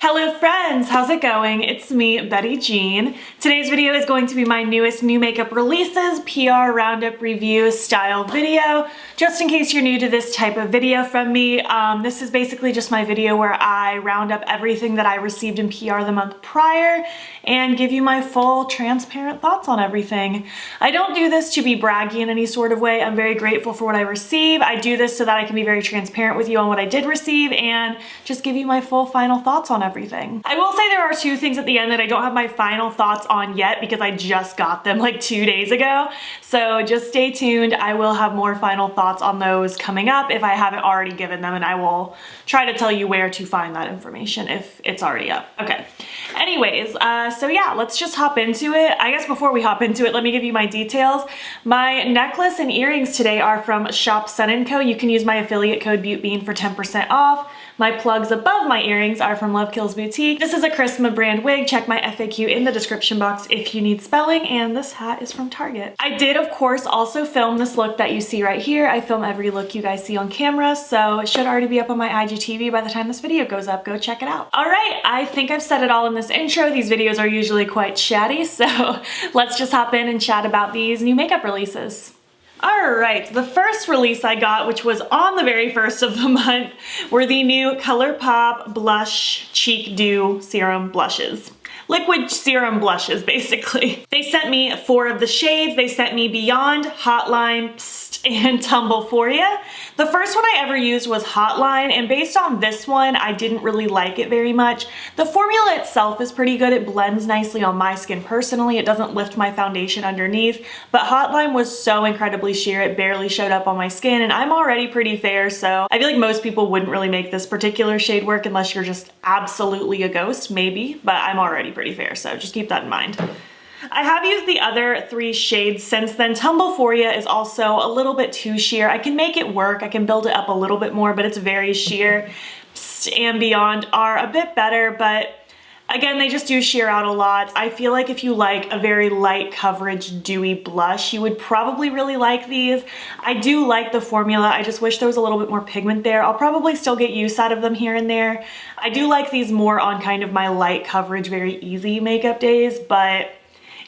Hello friends, how's it going? It's me, Betty Jean. Today's video is going to be my newest new makeup releases, PR Roundup review style video. Just in case you're new to this type of video from me, this is basically just my video where I round up everything that I received in PR the month prior and give you my full transparent thoughts on everything. I don't do this to be braggy in any sort of way. I'm very grateful for what I receive. I do this so that I can be very transparent with you on what I did receive and just give you my full final thoughts on everything. I will say there are two things at the end that I don't have my final thoughts on yet because I just got them like 2 days ago. So just stay tuned. I will have more final thoughts on those coming up if I haven't already given them, and I will try to tell you where to find that information if it's already up. Okay. Anyways, so yeah, let's just hop into it. I guess before we hop into it, let me give you my details. My necklace and earrings today are from Shop Sun & Co. You can use my affiliate code BEAUTBEAN for 10% off. My plugs above my earrings are from Love Kills Boutique. This is a Charisma brand wig. Check my FAQ in the description box if you need spelling, and this hat is from Target. I did, of course, also film this look that you see right here. I film every look you guys see on camera, so it should already be up on my IGTV by the time this video goes up. Go check it out. All right, I think I've said it all in this intro. These videos are usually quite chatty, so let's just hop in and chat about these new makeup releases. Alright, the first release I got, which was on the very first of the month, were the new Colourpop Blush Cheek Dew Serum Blushes. Liquid serum blushes, basically. They sent me 4 of the shades. They sent me Beyond, Hotline, Psst, and Tumblephoria. The first one I ever used was Hotline, and based on this one, I didn't really like it very much. The formula itself is pretty good. It blends nicely on my skin personally. It doesn't lift my foundation underneath, but Hotline was so incredibly sheer, it barely showed up on my skin, and I'm already pretty fair, so I feel like most people wouldn't really make this particular shade work unless you're just absolutely a ghost, maybe, but I'm already pretty fair, so just keep that in mind. I have used the other 3 shades since then. Tumblephoria is also a little bit too sheer. I can make it work, I can build it up a little bit more, but it's very sheer. Psst and Beyond are a bit better, but again, they just do sheer out a lot. I feel like if you like a very light coverage dewy blush, you would probably really like these. I do like the formula. I just wish there was a little bit more pigment there. I'll probably still get use out of them here and there. I do like these more on kind of my light coverage, very easy makeup days, but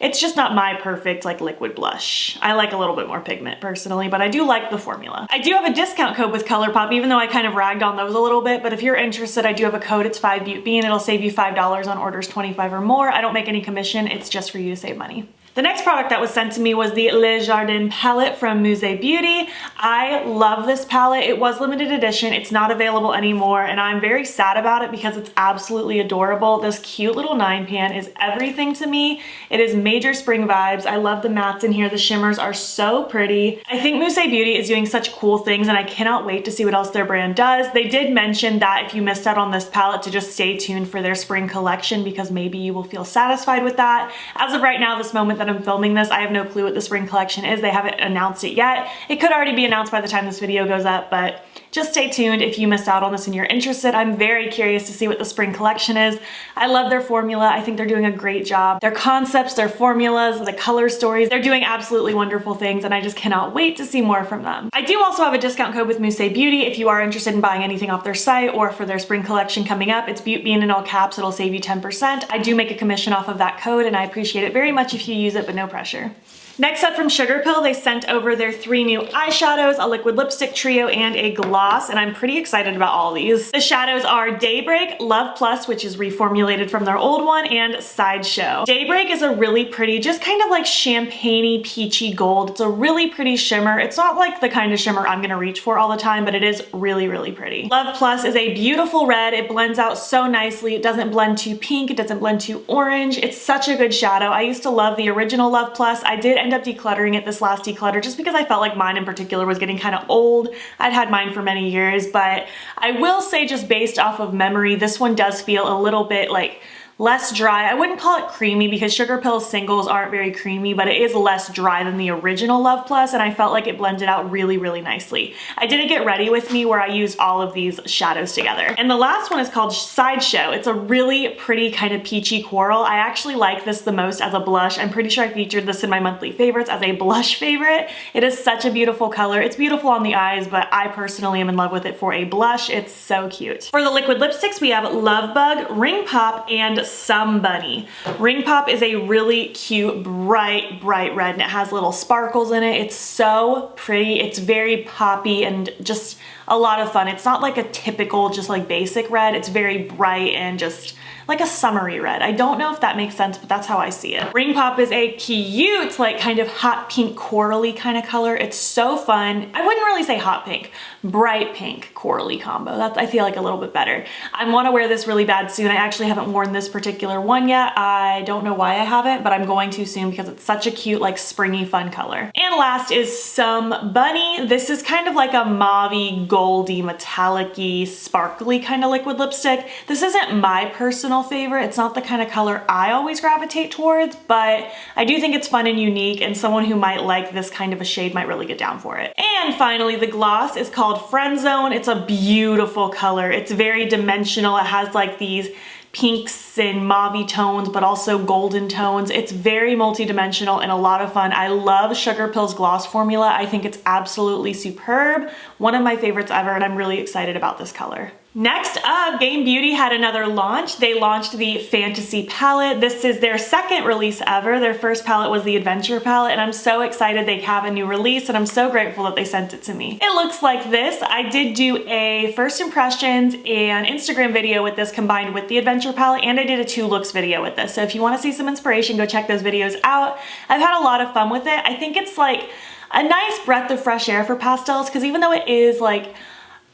it's just not my perfect like liquid blush. I like a little bit more pigment personally, but I do like the formula. I do have a discount code with Colourpop, even though I kind of ragged on those a little bit, but if you're interested, I do have a code. It's 5BEAUTBEAN. It'll save you $5 on orders 25 or more. I don't make any commission. It's just for you to save money. The next product that was sent to me was the Jardin palette from Musee Beauty. I love this palette. It was limited edition. It's not available anymore, and I'm very sad about it because it's absolutely adorable. This cute little 9-pan is everything to me. It is major spring vibes. I love the mattes in here. The shimmers are so pretty. I think Musee Beauty is doing such cool things, and I cannot wait to see what else their brand does. They did mention that if you missed out on this palette, to just stay tuned for their spring collection because maybe you will feel satisfied with that. As of right now, this moment that I'm filming this, I have no clue what the spring collection is. They haven't announced it yet. It could already be announced by the time this video goes up, but just stay tuned if you missed out on this and you're interested. I'm very curious to see what the spring collection is. I love their formula. I think they're doing a great job. Their concepts, their formulas, the color stories, they're doing absolutely wonderful things, and I just cannot wait to see more from them. I do also have a discount code with Musee Beauty if you are interested in buying anything off their site or for their spring collection coming up. It's BEAUTBEAN in all caps. It'll save you 10%. I do make a commission off of that code, and I appreciate it very much if you use it, but no pressure. Next up from Sugarpill, they sent over their 3 new eyeshadows, a liquid lipstick trio, and a gloss, and I'm pretty excited about all these. The shadows are Daybreak, Love Plus, which is reformulated from their old one, and Sideshow. Daybreak is a really pretty, just kind of like champagne-y, peachy gold. It's a really pretty shimmer. It's not like the kind of shimmer I'm gonna reach for all the time, but it is really, really pretty. Love Plus is a beautiful red. It blends out so nicely. It doesn't blend too pink. It doesn't blend too orange. It's such a good shadow. I used to love the original Love Plus. I did end up decluttering it this last declutter just because I felt like mine in particular was getting kind of old. I'd had mine for many years, but I will say just based off of memory, this one does feel a little bit like less dry. I wouldn't call it creamy because Sugarpill singles aren't very creamy, but it is less dry than the original Love Plus, and I felt like it blended out really, really nicely. I did a Get Ready With Me where I used all of these shadows together. And the last one is called Sideshow. It's a really pretty kind of peachy coral. I actually like this the most as a blush. I'm pretty sure I featured this in my monthly favorites as a blush favorite. It is such a beautiful color. It's beautiful on the eyes, but I personally am in love with it for a blush. It's so cute. For the liquid lipsticks, we have Love Bug, Ring Pop, and Some Bunny. Ring Pop is a really cute, bright red, and it has little sparkles in it. It's so pretty. It's very poppy and just a lot of fun. It's not like a typical, just like basic red. It's very bright and just like a summery red. I don't know if that makes sense, but that's how I see it. Ring Pop is a cute, like kind of hot pink corally kind of color. It's so fun. I wouldn't really say hot pink, bright pink corally combo. That's, I feel like, a little bit better. I want to wear this really bad soon. I actually haven't worn this particular one yet. I don't know why I haven't, but I'm going to soon because it's such a cute, like springy, fun color. And last is Some Bunny. This is kind of like a mauvey, goldy, metallic-y, sparkly kind of liquid lipstick. This isn't my personal favorite. It's not the kind of color I always gravitate towards, but I do think it's fun and unique, and someone who might like this kind of a shade might really get down for it. And finally, the gloss is called Friend Zone. It's a beautiful color. It's very dimensional. It has like these pinks and mauvey tones, but also golden tones. It's very multi-dimensional and a lot of fun. I love Sugarpill's gloss formula. I think it's absolutely superb. One of my favorites ever, and I'm really excited about this color. Next up, Game Beauty had another launch. They launched the Fantasy palette. This is their second release ever. Their first palette was the Adventure palette, and I'm so excited they have a new release, and I'm so grateful that they sent it to me. It looks like this. I did do a first impressions and Instagram video with this combined with the Adventure palette, and I did a 2 looks video with this. So if you want to see some inspiration, go check those videos out. I've had a lot of fun with it. I think it's like a nice breath of fresh air for pastels, because even though it is like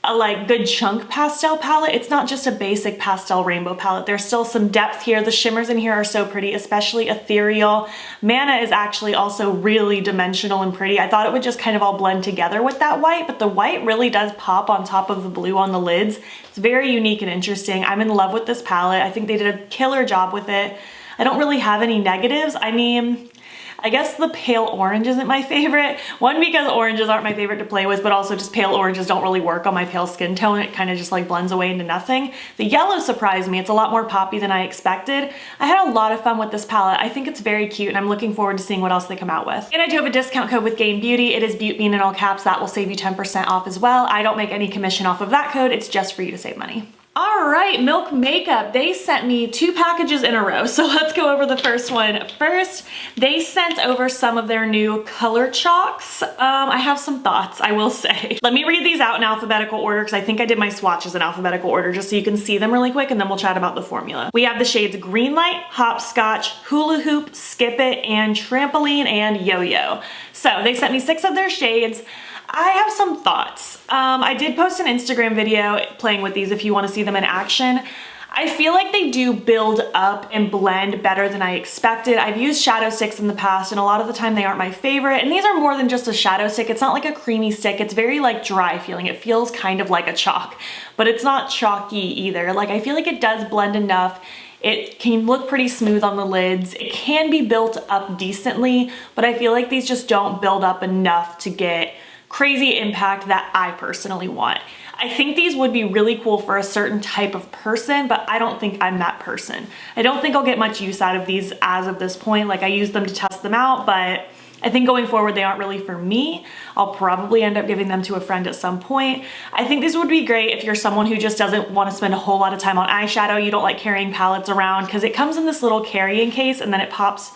a good chunk pastel palette, it's not just a basic pastel rainbow palette. There's still some depth here. The shimmers in here are so pretty, especially ethereal. Mana is actually also really dimensional and pretty. I thought it would just kind of all blend together with that white, but the white really does pop on top of the blue on the lids. It's very unique and interesting. I'm in love with this palette. I think they did a killer job with it. I don't really have any negatives. I mean, I guess the pale orange isn't my favorite. One, because oranges aren't my favorite to play with, but also just pale oranges don't really work on my pale skin tone. It kind of just like blends away into nothing. The yellow surprised me. It's a lot more poppy than I expected. I had a lot of fun with this palette. I think it's very cute, and I'm looking forward to seeing what else they come out with. And I do have a discount code with Game Beauty. It is BEAUTBEAN in all caps. That will save you 10% off as well. I don't make any commission off of that code. It's just for you to save money. All right, Milk Makeup, they sent me 2 packages in a row. So let's go over the first one. First, they sent over some of their new color chalks. I have some thoughts, I will say. Let me read these out in alphabetical order, because I think I did my swatches in alphabetical order just so you can see them really quick, and then we'll chat about the formula. We have the shades Greenlight, Hopscotch, Hula Hoop, Skip It, and Trampoline, and Yo-Yo. So they sent me 6 of their shades. I have some thoughts. I did post an Instagram video playing with these if you want to see them in action. I feel like they do build up and blend better than I expected. I've used shadow sticks in the past, and a lot of the time they aren't my favorite. And these are more than just a shadow stick. It's not like a creamy stick. It's very like dry feeling. It feels kind of like a chalk, but it's not chalky either. Like, I feel like it does blend enough. It can look pretty smooth on the lids. It can be built up decently, but I feel like these just don't build up enough to get crazy impact that I personally want. I think these would be really cool for a certain type of person, but I don't think I'm that person. I don't think I'll get much use out of these as of this point. Like, I use them to test them out, but I think going forward they aren't really for me. I'll probably end up giving them to a friend at some point. I think this would be great if you're someone who just doesn't want to spend a whole lot of time on eyeshadow. You don't like carrying palettes around, because it comes in this little carrying case and then it pops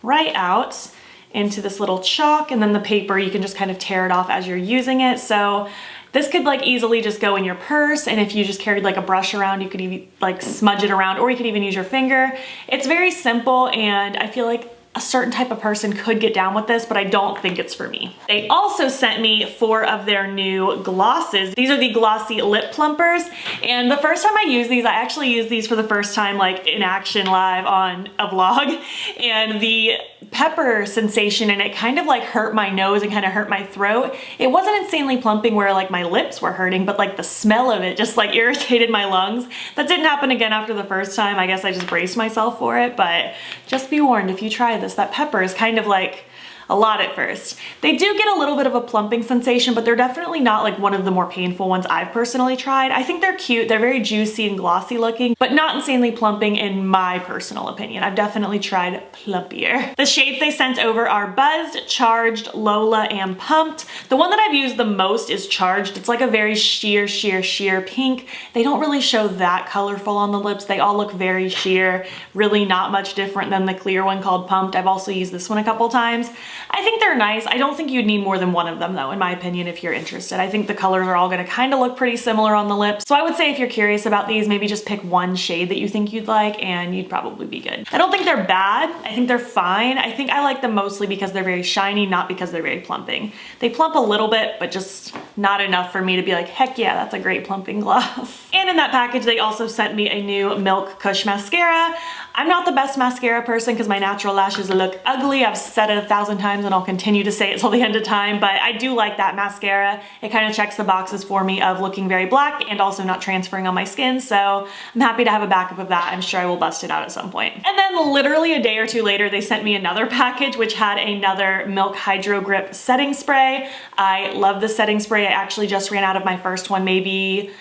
right out into this little chalk, and then the paper, you can just kind of tear it off as you're using it. So this could like easily just go in your purse, and if you just carried like a brush around, you could even like smudge it around, or you could even use your finger. It's very simple, and I feel like a certain type of person could get down with this, but I don't think it's for me. They also sent me 4 of their new glosses. These are the Glossy Lip Plumpers, and the first time I used these, I actually used these for the first time like in action live on a vlog, and the pepper sensation and it kind of like hurt my nose and kind of hurt my throat. It wasn't insanely plumping where like my lips were hurting, but like the smell of it just like irritated my lungs. That didn't happen again after the first time. I guess I just braced myself for it, but just be warned if you try this, that pepper is kind of like a lot at first. They do get a little bit of a plumping sensation, but they're definitely not like one of the more painful ones I've personally tried. I think they're cute. They're very juicy and glossy looking, but not insanely plumping in my personal opinion. I've definitely tried plumpier. The shades they sent over are Buzzed, Charged, Lola, and Pumped. The one that I've used the most is Charged. It's like a very sheer pink. They don't really show that colorful on the lips. They all look very sheer, really not much different than the clear one called Pumped. I've also used this one a couple times. I think they're nice. I don't think you'd need more than one of them though, in my opinion, if you're interested. I think the colors are all gonna kind of look pretty similar on the lips. So I would say if you're curious about these, maybe just pick one shade that you think you'd like and you'd probably be good. I don't think they're bad. I think they're fine. I think I like them mostly because they're very shiny, not because they're very plumping. They plump a little bit, but just not enough for me to be like, heck yeah, that's a great plumping gloss. And in that package, they also sent me a new Milk Kush mascara. I'm not the best mascara person because my natural lashes look ugly. I've said it 1,000 times and I'll continue to say it till the end of time, but I do like that mascara. It kind of checks the boxes for me of looking very black and also not transferring on my skin, so I'm happy to have a backup of that. I'm sure I will bust it out at some point. And then literally a day or two later, they sent me another package which had another Milk Hydro Grip setting spray. I love this setting spray. I actually just ran out of my first one maybe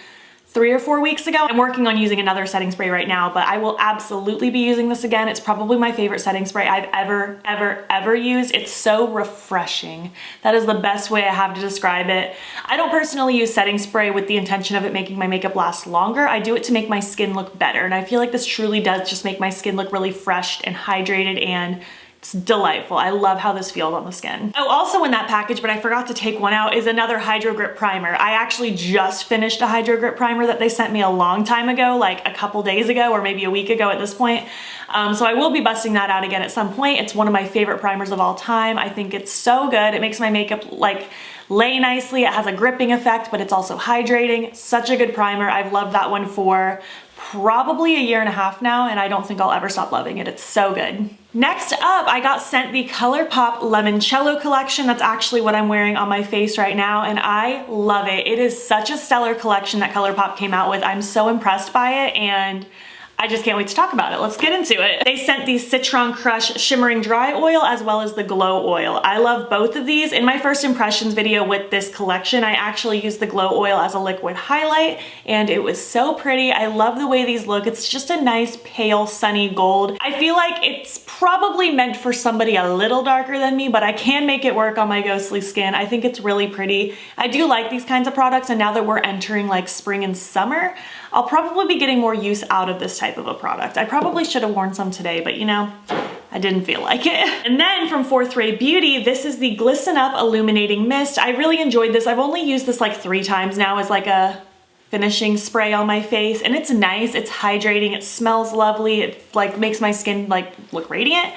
3 or 4 weeks ago. I'm working on using another setting spray right now, but I will absolutely be using this again. It's probably my favorite setting spray I've ever used. It's so refreshing. That is the best way I have to describe it. I don't personally use setting spray with the intention of it making my makeup last longer. I do it to make my skin look better, and I feel like this truly does just make my skin look really fresh and hydrated, and it's delightful. I love how this feels on the skin. Oh, also in that package, but I forgot to take one out, is another Hydro Grip Primer. I actually just finished a Hydro Grip Primer that they sent me a long time ago, like a couple days ago or maybe a week ago at this point. So I will be busting that out again at some point. It's one of my favorite primers of all time. I think it's so good. It makes my makeup like lay nicely. It has a gripping effect, but it's also hydrating. Such a good primer. I've loved that one for probably 1.5 years now, and I don't think I'll ever stop loving it. It's so good. Next up, I got sent the Colourpop Limoncello collection. That's actually what I'm wearing on my face right now, and I love it. It is such a stellar collection that Colourpop came out with. I'm so impressed by it, and I just can't wait to talk about it. Let's get into it. They sent the Citron Crush Shimmering Dry Oil as well as the Glow Oil. I love both of these. In my first impressions video with this collection, I actually used the Glow Oil as a liquid highlight, and it was so pretty. I love the way these look. It's just a nice pale sunny gold. I feel like it's probably meant for somebody a little darker than me, but I can make it work on my ghostly skin. I think it's really pretty. I do like these kinds of products, and now that we're entering like spring and summer, I'll probably be getting more use out of this type of a product. I probably should have worn some today, but you know, I didn't feel like it. And then from Fourth Ray Beauty, this is the Glisten Up Illuminating Mist. I really enjoyed this. I've only used this like 3 times now as like a finishing spray on my face, and it's nice, it's hydrating, it smells lovely, it like makes my skin like look radiant.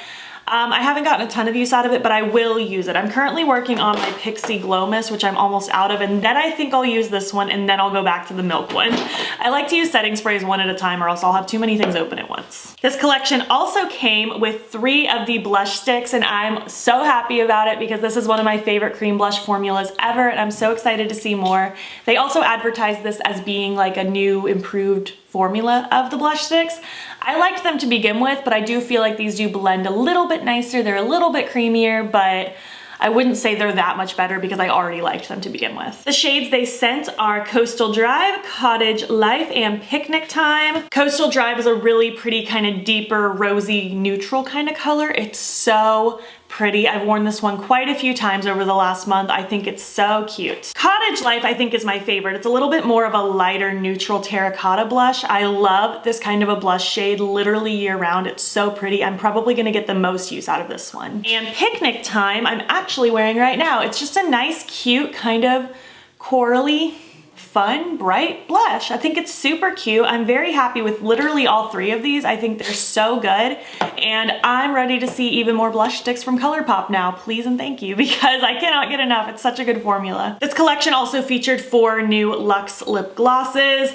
I haven't gotten a ton of use out of it, but I will use it. I'm currently working on my Pixi Glow Mist, which I'm almost out of, and then I think I'll use this one, and then I'll go back to the Milk one. I like to use setting sprays one at a time, or else I'll have too many things open at once. This collection also came with 3 of the blush sticks, and I'm so happy about it because this is one of my favorite cream blush formulas ever, and I'm so excited to see more. They also advertised this as being like a new, improved formula of the blush sticks. I liked them to begin with, but I do feel like these do blend a little bit nicer. They're a little bit creamier, but I wouldn't say they're that much better because I already liked them to begin with. The shades they sent are Coastal Drive, Cottage Life, and Picnic Time. Coastal Drive is a really pretty kind of deeper, rosy, neutral kind of color. It's so pretty. I've worn this one quite a few times over the last month. I think it's so cute. Cottage Life I think is my favorite. It's a little bit more of a lighter neutral terracotta blush. I love this kind of a blush shade literally year round. It's so pretty. I'm probably gonna get the most use out of this one. And Picnic Time I'm actually wearing right now. It's just a nice, cute, kind of corally, fun, bright blush. I think it's super cute. I'm very happy with literally all 3 of these. I think they're so good, and I'm ready to see even more blush sticks from Colourpop now, please and thank you, because I cannot get enough. It's such a good formula. This collection also featured 4 new Luxe Lip Glosses.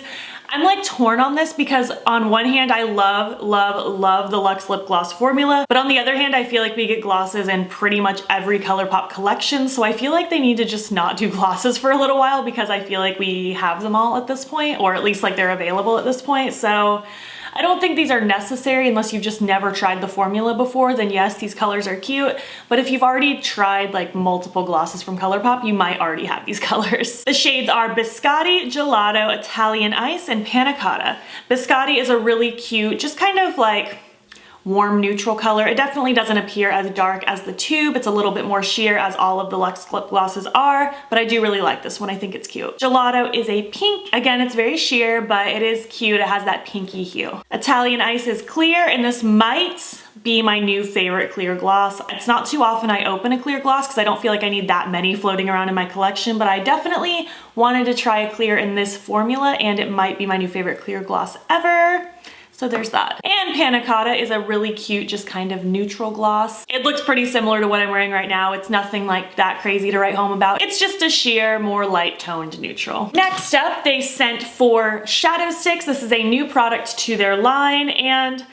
I'm like torn on this because on one hand, I love the Luxe Lip Gloss formula, but on the other hand, I feel like we get glosses in pretty much every Colourpop collection, so I feel like they need to just not do glosses for a little while because I feel like we have them all at this point, or at least like they're available at this point, so I don't think these are necessary unless you've just never tried the formula before. Then yes, these colors are cute, but if you've already tried like multiple glosses from Colourpop, you might already have these colors. The shades are Biscotti, Gelato, Italian Ice, and Panna Cotta. Biscotti is a really cute, just kind of like warm neutral color. It definitely doesn't appear as dark as the tube. It's a little bit more sheer as all of the Luxe lip glosses are, but I do really like this one. I think it's cute. Gelato is a pink. Again, it's very sheer, but it is cute. It has that pinky hue. Italian Ice is clear, and this might be my new favorite clear gloss. It's not too often I open a clear gloss because I don't feel like I need that many floating around in my collection, but I definitely wanted to try a clear in this formula, and it might be my new favorite clear gloss ever. So there's that. And Panna Cotta is a really cute, just kind of neutral gloss. It looks pretty similar to what I'm wearing right now. It's nothing like that crazy to write home about. It's just a sheer, more light toned neutral. Next up, they sent for shadow sticks. This is a new product to their line, and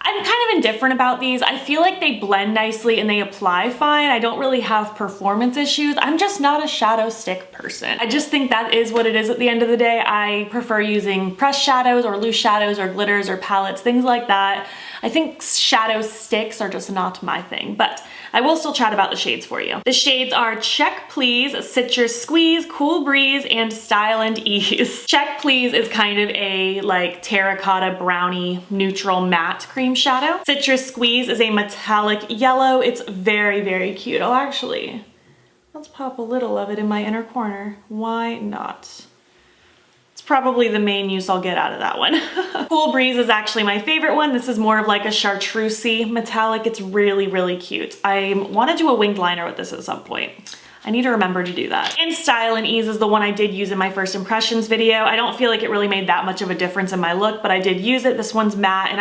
I'm kind of indifferent about these. I feel like they blend nicely and they apply fine. I don't really have performance issues. I'm just not a shadow stick person. I just think that is what it is at the end of the day. I prefer using pressed shadows or loose shadows or glitters or palettes, things like that. I think shadow sticks are just not my thing, but I will still chat about the shades for you. The shades are Check Please, Citrus Squeeze, Cool Breeze, and Style and Ease. Check Please is kind of a like terracotta brownie neutral matte cream shadow. Citrus Squeeze is a metallic yellow. It's very, very cute. Oh, actually, let's pop a little of it in my inner corner. Why not? Probably the main use I'll get out of that one. Cool Breeze is actually my favorite one. This is more of like a chartreusey metallic. It's really, really cute. I want to do a winged liner with this at some point. I need to remember to do that. And Style and Ease is the one I did use in my first impressions video. I don't feel like it really made that much of a difference in my look, but I did use it. This one's matte, and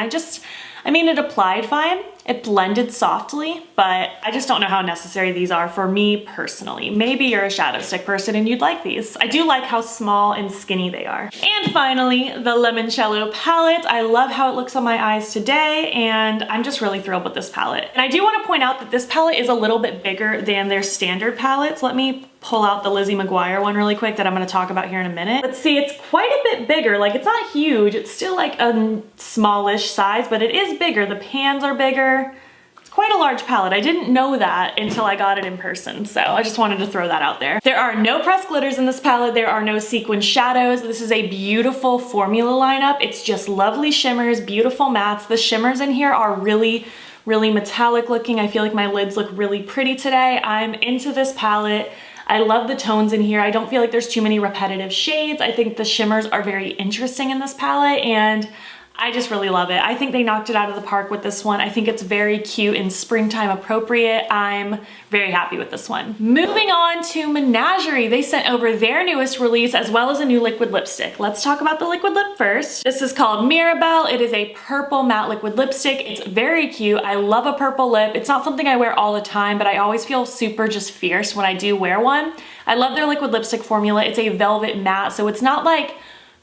I mean, it applied fine. It blended softly, but I just don't know how necessary these are for me personally. Maybe you're a shadow stick person and you'd like these. I do like how small and skinny they are. And finally, the Limoncello palette. I love how it looks on my eyes today, and I'm just really thrilled with this palette. And I do want to point out that this palette is a little bit bigger than their standard palettes. Let me pull out the Lizzie Mcguire one really quick that I'm going to talk about here in a minute. But see, it's quite a bit bigger. Like, it's not huge. It's still like a smallish size, but it is bigger. The pans are bigger. It's quite a large palette. I didn't know that until I got it in person, so I just wanted to throw that out there. There are no pressed glitters in this palette. There are no sequin shadows. This is a beautiful formula lineup. It's just lovely shimmers, beautiful mattes. The shimmers in here are really metallic looking. I feel like my lids look really pretty today. I'm into this palette. I love the tones in here. I don't feel like there's too many repetitive shades. I think the shimmers are very interesting in this palette, and I just really love it. I think they knocked it out of the park with this one. I think it's very cute and springtime appropriate. I'm very happy with this one. Moving on to Menagerie. They sent over their newest release as well as a new liquid lipstick. Let's talk about the liquid lip first. This is called Mirabelle. It is a purple matte liquid lipstick. It's very cute. I love a purple lip. It's not something I wear all the time, but I always feel super just fierce when I do wear one. I love their liquid lipstick formula. It's a velvet matte, so it's not like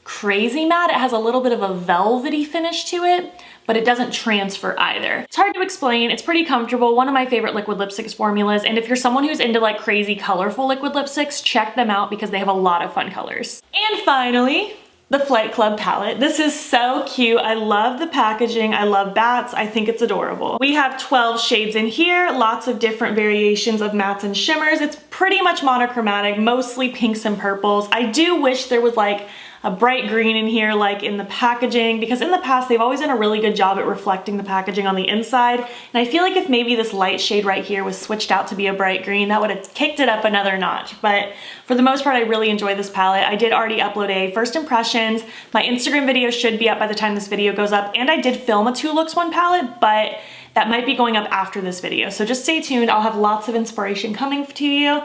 crazy matte. It has a little bit of a velvety finish to it, but it doesn't transfer either. It's hard to explain. It's pretty comfortable. One of my favorite liquid lipsticks formulas, and if you're someone who's into like crazy colorful liquid lipsticks, check them out because they have a lot of fun colors. And finally, the Flight Club palette. This is so cute. I love the packaging. I love bats. I think it's adorable. We have 12 shades in here, lots of different variations of mattes and shimmers. It's pretty much monochromatic, mostly pinks and purples. I do wish there was like a bright green in here like in the packaging, because in the past they've always done a really good job at reflecting the packaging on the inside, and I feel like if maybe this light shade right here was switched out to be a bright green, that would have kicked it up another notch. But for the most part, I really enjoy this palette. I did already upload a first impressions. My Instagram video should be up by the time this video goes up, and I did film a 2 looks 1 palette, but that might be going up after this video, so just stay tuned. I'll have lots of inspiration coming to you.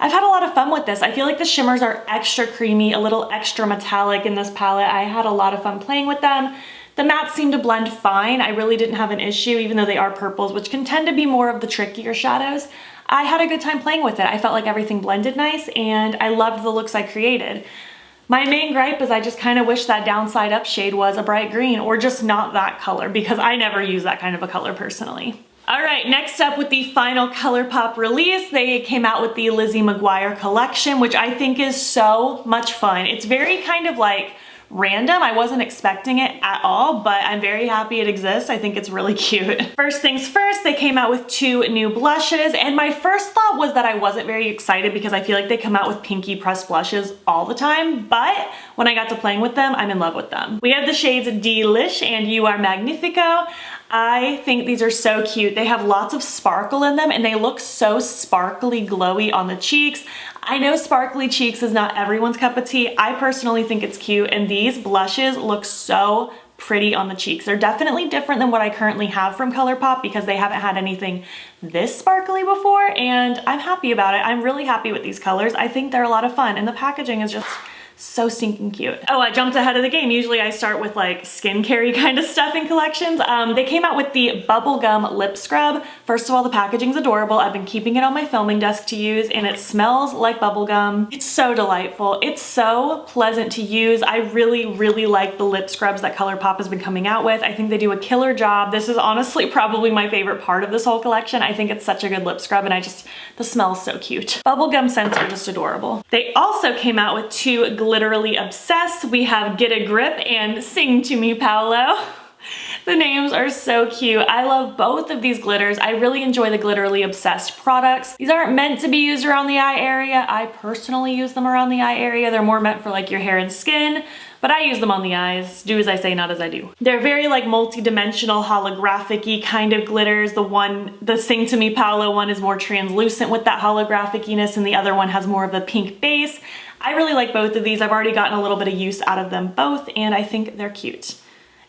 I've had a lot of fun with this. I feel like the shimmers are extra creamy, a little extra metallic in this palette. I had a lot of fun playing with them. The mattes seem to blend fine. I really didn't have an issue, even though they are purples, which can tend to be more of the trickier shadows. I had a good time playing with it. I felt like everything blended nice, and I loved the looks I created. My main gripe is I just kind of wish that downside up shade was a bright green or just not that color, because I never use that kind of a color personally. All right, next up with the final Colourpop release, they came out with the Lizzie Mcguire collection, which I think is so much fun. It's very kind of like random. I wasn't expecting it at all, but I'm very happy it exists. I think it's really cute. First things first, they came out with 2 new blushes, and my first thought was that I wasn't very excited because I feel like they come out with pinky pressed blushes all the time, but when I got to playing with them, I'm in love with them. We have the shades Delish and You Are Magnifico. I think these are so cute. They have lots of sparkle in them and they look so sparkly glowy on the cheeks. I know sparkly cheeks is not everyone's cup of tea. I personally think it's cute, and these blushes look so pretty on the cheeks. They're definitely different than what I currently have from Colourpop because they haven't had anything this sparkly before, and I'm happy about it. I'm really happy with these colors. I think they're a lot of fun, and the packaging is just so stinking cute. Oh, I jumped ahead of the game. Usually I start with like skincare kind of stuff in collections. They came out with the Bubblegum Lip Scrub. First of all, the packaging's adorable. I've been keeping it on my filming desk to use, and it smells like bubblegum. It's so delightful. It's so pleasant to use. I really, really like the lip scrubs that Colourpop has been coming out with. I think they do a killer job. This is honestly probably my favorite part of this whole collection. I think it's such a good lip scrub, and the smell's so cute. Bubblegum scents are just adorable. They also came out with 2 Glitterly Obsessed. We have Get a Grip and Sing to Me Paolo. The names are so cute. I love both of these glitters. I really enjoy the Glitterly Obsessed products. These aren't meant to be used around the eye area. I personally use them around the eye area. They're more meant for like your hair and skin, but I use them on the eyes. Do as I say, not as I do. They're very like multi-dimensional, holographic-y kind of glitters. The Sing to Me Paolo one is more translucent with that holographic-iness, and the other one has more of a pink base. I really like both of these. I've already gotten a little bit of use out of them both, and I think they're cute.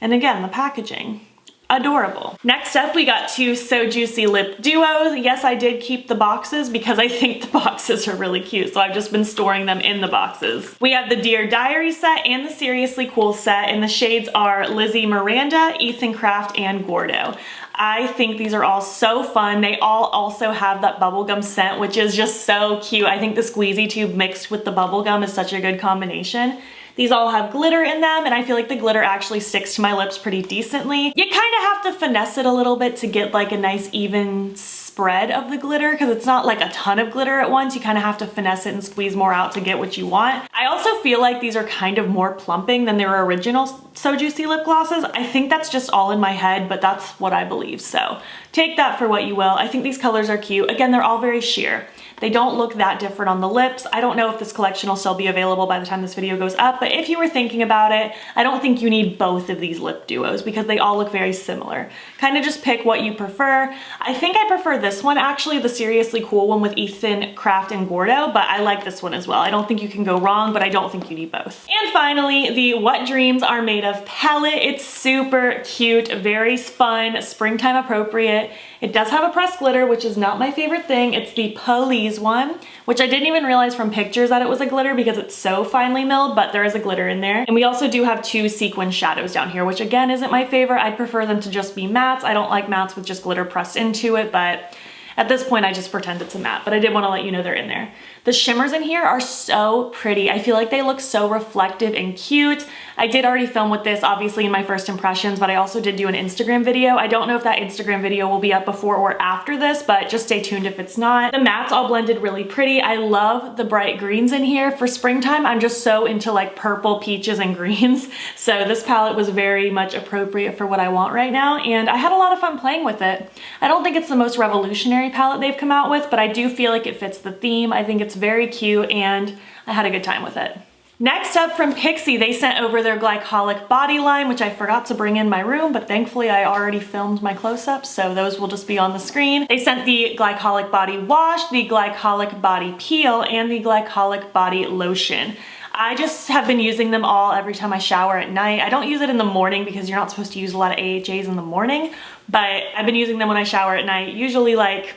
And again, the packaging, adorable. Next up, we got 2 So Juicy Lip Duos. Yes, I did keep the boxes because I think the boxes are really cute, so I've just been storing them in the boxes. We have the Dear Diary set and the Seriously Cool set, and the shades are Lizzie Miranda, Ethan Craft, and Gordo. I think these are all so fun. They all also have that bubblegum scent, which is just so cute. I think the squeezy tube mixed with the bubblegum is such a good combination. These all have glitter in them, and I feel like the glitter actually sticks to my lips pretty decently. You kind of have to finesse it a little bit to get like a nice even spread of the glitter, because it's not like a ton of glitter at once. You kind of have to finesse it and squeeze more out to get what you want. I also feel like these are kind of more plumping than their original So Juicy lip glosses. I think that's just all in my head, but that's what I believe, so take that for what you will. I think these colors are cute. Again, they're all very sheer. They don't look that different on the lips. I don't know if this collection will still be available by the time this video goes up, but if you were thinking about it, I don't think you need both of these lip duos because they all look very similar. Kind of just pick what you prefer. I think I prefer this one actually, the Seriously Cool one with Ethan Craft and Gordo, but I like this one as well. I don't think you can go wrong, but I don't think you need both. And finally, the What Dreams Are Made Of palette. It's super cute, very fun, springtime appropriate. It does have a pressed glitter, which is not my favorite thing. It's the Police one, which I didn't even realize from pictures that it was a glitter because it's so finely milled, but there is a glitter in there. And we also do have 2 sequin shadows down here, which again isn't my favorite. I'd prefer them to just be mattes. I don't like mattes with just glitter pressed into it, but at this point I just pretend it's a matte, but I did want to let you know they're in there. The shimmers in here are so pretty. I feel like they look so reflective and cute. I did already film with this obviously in my first impressions, but I also did do an Instagram video. I don't know if that Instagram video will be up before or after this, but just stay tuned if it's not. The mattes all blended really pretty. I love the bright greens in here. For springtime, I'm just so into like purple, peaches, and greens. So this palette was very much appropriate for what I want right now, and I had a lot of fun playing with it. I don't think it's the most revolutionary palette they've come out with, but I do feel like it fits the theme. I think it's very cute, and I had a good time with it. Next up from Pixi, they sent over their glycolic body line, which I forgot to bring in my room, but thankfully I already filmed my close-ups, so those will just be on the screen. They sent the glycolic body wash, the glycolic body peel, and the glycolic body lotion. I just have been using them all every time I shower at night. I don't use it in the morning because you're not supposed to use a lot of AHAs in the morning, but I've been using them when I shower at night, usually like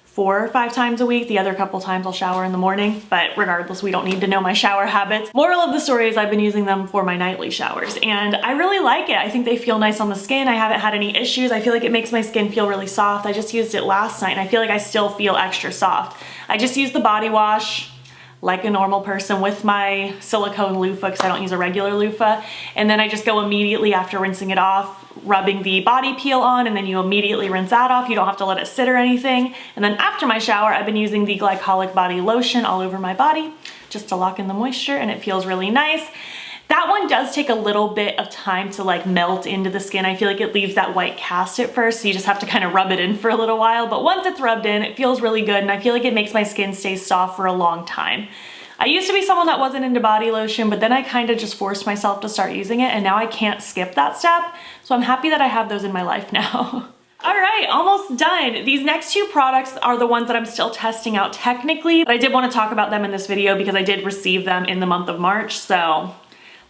4 or 5 times a week. The other couple times I'll shower in the morning, but regardless, we don't need to know my shower habits. Moral of the story is I've been using them for my nightly showers, and I really like it. I think they feel nice on the skin. I haven't had any issues. I feel like it makes my skin feel really soft. I just used it last night, and I feel like I still feel extra soft. I just used the body wash. like a normal person with my silicone loofah because I don't use a regular loofah. And then I just go immediately after rinsing it off, rubbing the body peel on, and then you immediately rinse that off. You don't have to let it sit or anything. And then after my shower, I've been using the glycolic body lotion all over my body just to lock in the moisture, and it feels really nice. That one does take a little bit of time to like melt into the skin. I feel like it leaves that white cast at first, so you just have to kind of rub it in for a little while. But once it's rubbed in, it feels really good, and I feel like it makes my skin stay soft for a long time. I used to be someone that wasn't into body lotion, but then I kind of just forced myself to start using it, and now I can't skip that step. So I'm happy that I have those in my life now. All right, almost done. These next two products are the ones that I'm still testing out technically, but I did want to talk about them in this video because I did receive them in the month of March, so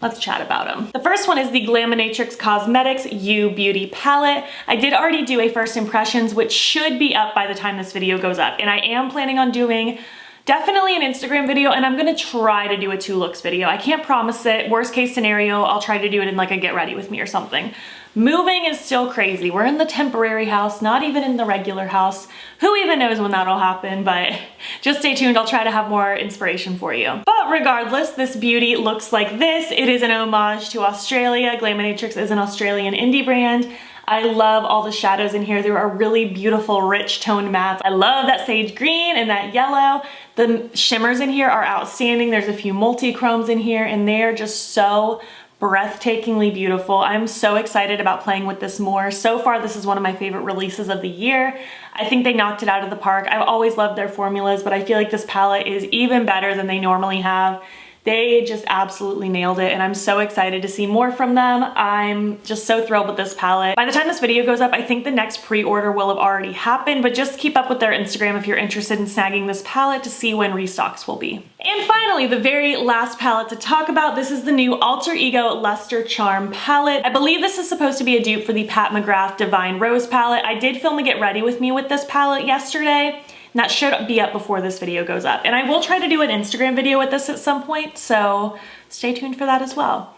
let's chat about them. The first one is the Glaminatrix Cosmetics You Beauty Palette. I did already do a first impressions, which should be up by the time this video goes up, and I am planning on doing definitely an Instagram video, and I'm gonna try to do a 2 looks video. I can't promise it. Worst case scenario, I'll try to do it in like a get ready with me or something. Moving is still crazy. We're in the temporary house, not even in the regular house. Who even knows when that'll happen, but just stay tuned. I'll try to have more inspiration for you. But regardless, this beauty looks like this. It is an homage to Australia. Glaminatrix is an Australian indie brand. I love all the shadows in here. There are really beautiful, rich toned mattes. I love that sage green and that yellow. The shimmers in here are outstanding. There's a few multi-chromes in here, and they're just so breathtakingly beautiful. I'm so excited about playing with this more. So far, this is one of my favorite releases of the year. I think they knocked it out of the park. I've always loved their formulas, but I feel like this palette is even better than they normally have. They just absolutely nailed it, and I'm so excited to see more from them. I'm just so thrilled with this palette. By the time this video goes up, I think the next pre-order will have already happened, but just keep up with their Instagram if you're interested in snagging this palette to see when restocks will be. And finally, the very last palette to talk about, this is the new Alter Ego Luster Charm palette. I believe this is supposed to be a dupe for the Pat McGrath Divine Rose palette. I did film a Get Ready With Me with this palette yesterday. And that should be up before this video goes up. And I will try to do an Instagram video with this at some point, so stay tuned for that as well.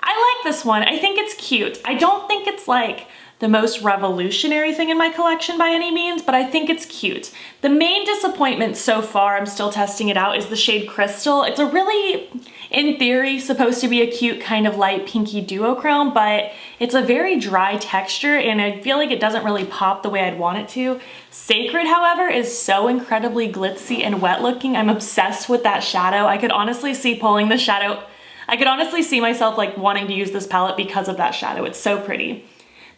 I like this one. I think it's cute. I don't think it's like the most revolutionary thing in my collection by any means, but I think it's cute. The main disappointment so far, I'm still testing it out, is the shade Crystal. It's a really, in theory, supposed to be a cute kind of light pinky duochrome, but it's a very dry texture, and I feel like it doesn't really pop the way I'd want it to. Sacred, however, is so incredibly glitzy and wet looking. I'm obsessed with that shadow. I could honestly see pulling the shadow. I could honestly see myself like wanting to use this palette because of that shadow. It's so pretty.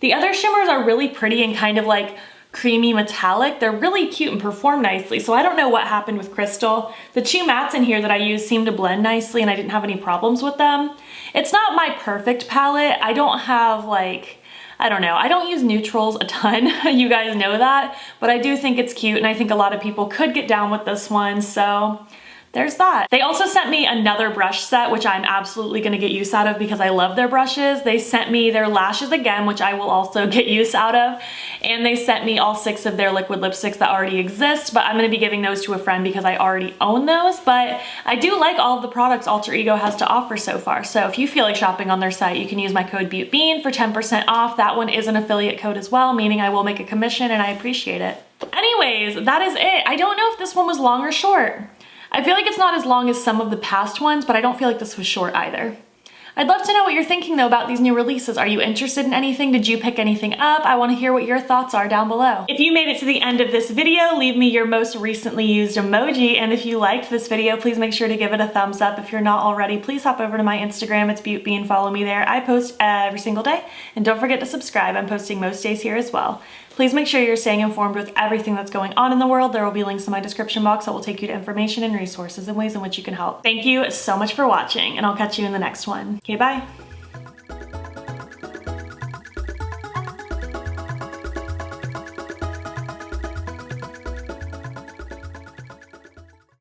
The other shimmers are really pretty and kind of like creamy metallic. They're really cute and perform nicely, so I don't know what happened with Crystal. The two mattes in here that I use seem to blend nicely, and I didn't have any problems with them. It's not my perfect palette. I don't have like, I don't know, I don't use neutrals a ton, you guys know that, but I do think it's cute, and I think a lot of people could get down with this one, so there's that. They also sent me another brush set, which I'm absolutely gonna get use out of because I love their brushes. They sent me their lashes again, which I will also get use out of. And they sent me all 6 of their liquid lipsticks that already exist, but I'm gonna be giving those to a friend because I already own those. But I do like all of the products Alter Ego has to offer so far. So if you feel like shopping on their site, you can use my code BEAUTBEAN for 10% off. That one is an affiliate code as well, meaning I will make a commission, and I appreciate it. Anyways, that is it. I don't know if this one was long or short. I feel like it's not as long as some of the past ones, but I don't feel like this was short either. I'd love to know what you're thinking though about these new releases. Are you interested in anything? Did you pick anything up? I want to hear what your thoughts are down below. If you made it to the end of this video, leave me your most recently used emoji. And if you liked this video, please make sure to give it a thumbs up. If you're not already, please hop over to my Instagram. It's BEAUTBEAN. Follow me there. I post every single day. And don't forget to subscribe. I'm posting most days here as well. Please make sure you're staying informed with everything that's going on in the world. There will be links in my description box that will take you to information and resources and ways in which you can help. Thank you so much for watching, and I'll catch you in the next one. Okay, bye.